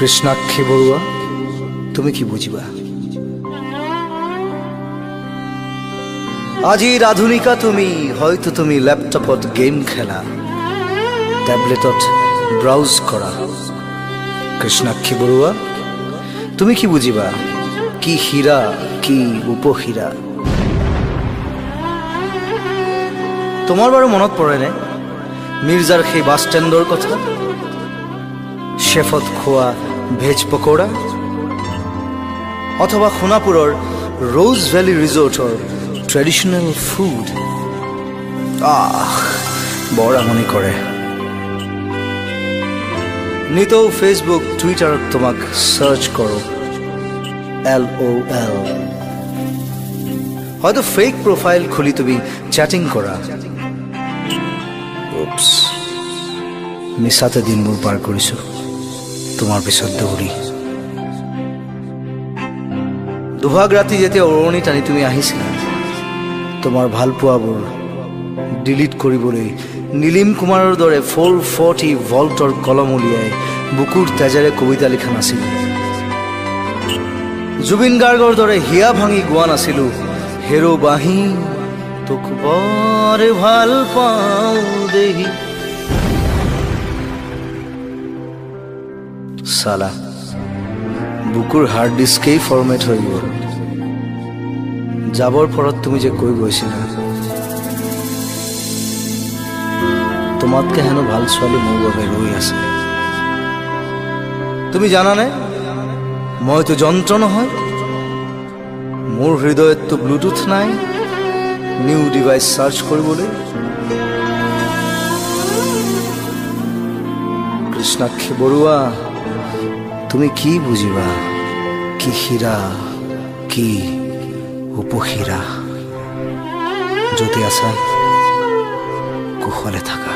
কৃষ্ণাক্ষী বৰুৱা, তুমি কি বুজিবা? আজিৰ আধুনিকা তুমি, হয়তো তুমি ল্যাপটপত গেম খেলা, ট্যাবলেটত ব্ৰাউজ কৰা। কৃষ্ণাক্ষী বৰুৱা, তুমি কি বুজিবা? কি হীৰা, কি উপহীৰা? তোমাৰ বাৰু মনত পৰেনে মিৰ্জাৰ সেই বাছ ষ্টেণ্ডৰ কথা? শেফত খোৱা ভেজ পকোৰা, অথবা সোণাপুৰৰ ৰ'জ ভেলী ৰিজৰ্টৰ ট্ৰেডিশ্যনেল ফুড? বৰ আমনি কৰে। নিতৌ ফেচবুক টুইটাৰত তোমাক সাৰ্চ কৰো LOL, হয়তো ফেক প্ৰোফাইল খুলি তুমি চ্যাটিং কৰা। উপস, মিছাতে দিনবোৰ পাৰ কৰিছো তোমাৰ পিছত দৌৰি। দুভাগ ৰাতি যেতিয়া ওৰণি টানি তুমি আহিছিলা, তোমাৰ ভাল পোৱাবোৰ ডিলিট কৰিবলৈ নীলিম কুমাৰৰ দৰে 440 ভল্টৰ কলম উলিয়াই বুকুৰ তেজেৰে কবিতা লিখা নাছিলো। জুবিন গাৰ্গৰ দৰে হিয়া ভাঙি গোৱা নাছিলো, হেৰো বাঁহী তোক বৰ ভাল পাওঁ দেহি। সালা, বুকুৰ হাৰ্ড ডিস্কেই ফৰ্মেট হৈ গ'ল। যাবৰ পৰত তুমি যে কৈ গৈছিলা, তোমাতকে হেনো ভাল ছোৱালী মোৰ বাবে ৰৈ আছে। তুমি জানানে, মইতো যন্ত্ৰ নহয়, মোৰ হৃদয়ততো ব্লুটুথ নাই নিউ ডিভাইচ সাৰ্চ কৰিবলৈ। কৃষ্ণাক্ষী বৰুৱা, তুমি কি বুজিবা? কি হীৰা, কি উপহীৰা? যদি আছা কুশলে থাকা।